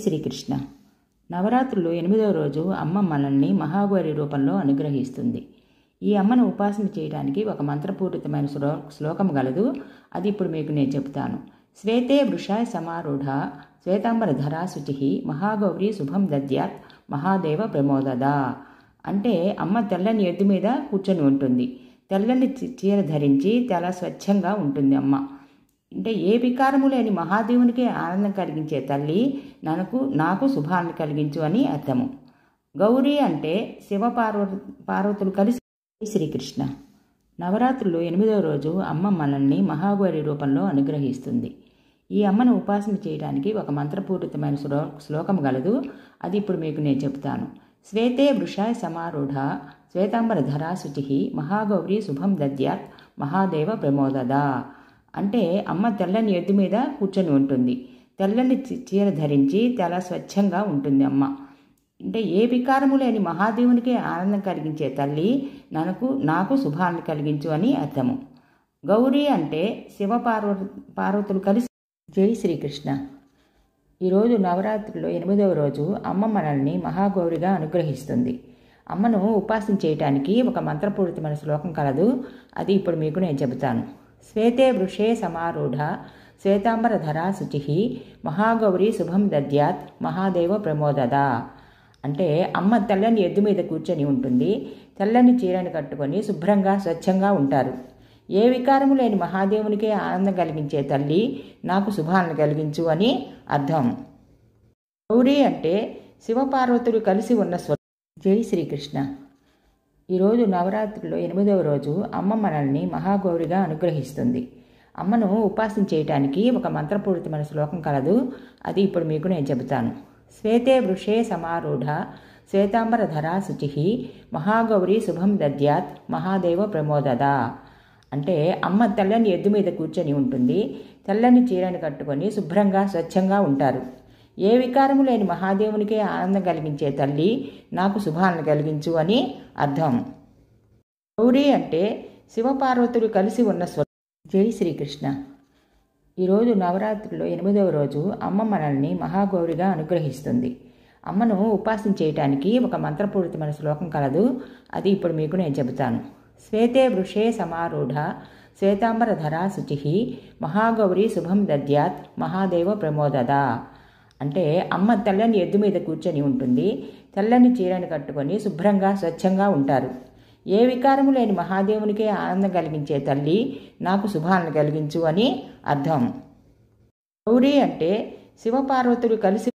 శ్రీకృష్ణ నవరాత్రులు 8వ రోజు అమ్మ మనల్ని మహాగౌరి రూపంలో అనుగ్రహిస్తుంది. ఈ అమ్మను ఉపాసన చేయడానికి ఒక మంత్రపూరితమైన శ్లోకం గలదు. అది ఇప్పుడు మీకు నేను చెప్తాను. శ్వేతే వృషాయ సమారూఢ శ్వేతాంబరధరా శుచి మహాగౌరి శుభం దద్యాత్ మహాదేవ ప్రమోదదా. అంటే అమ్మ తెల్లని ఎద్దు మీద కూర్చొని ఉంటుంది. తెల్లని చీర ధరించి చాలా స్వచ్ఛంగా ఉంటుంది అమ్మ. అంటే ఏ వికారము లేని మహాదేవునికి ఆనందం కలిగించే తల్లి నాకు శుభాన్ని కలిగించు అని అర్థము. గౌరీ అంటే శివ పార్వతులు కలిసి. శ్రీకృష్ణ నవరాత్రులు 8వ రోజు అమ్మ మనల్ని మహాగౌరి రూపంలో అనుగ్రహిస్తుంది. ఈ అమ్మను ఉపాసన చేయడానికి ఒక మంత్రపూరితమైన శ్లోకం గలదు. అది ఇప్పుడు మీకు నేను చెప్తాను. శ్వేతే వృషాయ సమారూఢ శ్వేతాంబరధరా శుచి మహాగౌరి శుభం దద్యాత్ మహాదేవ ప్రమోదదా. అంటే అమ్మ తెల్లని ఎద్దు మీద కూర్చొని ఉంటుంది. తెల్లని చీర ధరించి చాలా స్వచ్ఛంగా ఉంటుంది అమ్మ. అంటే ఏ వికారము లేని మహాదేవునికి ఆనందం కలిగించే తల్లి నాకు శుభాన్ని కలిగించు అని అర్థము. గౌరీ అంటే శివ పార్వతులు కలిసి. జై శ్రీకృష్ణ. ఈరోజు నవరాత్రిలో 8వ రోజు అమ్మ మనల్ని మహాగౌరిగా అనుగ్రహిస్తుంది. అమ్మను ఉపాసన చేయటానికి ఒక మంత్రపూరితమైన శ్లోకం కలదు. అది ఇప్పుడు మీకు నేను చెబుతాను. శ్వేతే వృషే సమారూఢ శ్వేతాంబరధరా శుచి మహాగౌరి శుభం దద్యాత్ మహాదేవ ప్రమోదదా. అంటే అమ్మ తెల్లని ఎద్దు మీద కూర్చొని ఉంటుంది. తెల్లని చీరను కట్టుకొని శుభ్రంగా స్వచ్ఛంగా ఉంటారు. ఏ వికారము లేని మహాదేవునికి ఆనందం కలిగించే తల్లి నాకు శుభాలను కలిగించు అని అర్థం. గౌరీ అంటే శివపార్వతులు కలిసి ఉన్న జై శ్రీకృష్ణ. ఈరోజు నవరాత్రిలో 8వ రోజు అమ్మ మనల్ని మహాగౌరిగా అనుగ్రహిస్తుంది. అమ్మను ఉపాసన చేయటానికి ఒక మంత్రపూరితమైన శ్లోకం కలదు. అది ఇప్పుడు మీకు నేను చెబుతాను. శ్వేతే వృషే సమారూఢ శ్వేతాంబరధరా శుచి మహాగౌరి శుభం దద్యాత్ మహాదేవ ప్రమోదదా. అంటే అమ్మ తెల్లని ఎద్దు మీద కూర్చొని ఉంటుంది. తెల్లని చీరను కట్టుకొని శుభ్రంగా స్వచ్ఛంగా ఉంటారు. ఏ వికారము లేని మహాదేవునికి ఆనందం కలిగించే తల్లి నాకు శుభాలను కలిగించు అని అర్థం. గౌరీ అంటే శివపార్వతులు కలిసి ఉన్న జై శ్రీకృష్ణ. ఈరోజు నవరాత్రిలో 8వ రోజు అమ్మ మనల్ని మహాగౌరిగా అనుగ్రహిస్తుంది. అమ్మను ఉపాసన చేయటానికి ఒక మంత్రపూరితమైన శ్లోకం కలదు. అది ఇప్పుడు మీకు నేను చెబుతాను. శ్వేతే వృషే సమారూఢ శ్వేతాంబరధరా శుచి మహాగౌరి శుభం దద్యాత్ మహాదేవ ప్రమోదదా. అంటే అమ్మ తెల్లని ఎద్దు మీద కూర్చొని ఉంటుంది. తెల్లని చీరను కట్టుకొని శుభ్రంగా స్వచ్ఛంగా ఉంటారు. ఏ వికారము లేని మహాదేవునికి ఆనందం కలిగించే తల్లి నాకు శుభాలను కలిగించు అని అర్థం. గౌరీ అంటే శివ పార్వతులు కలిసి.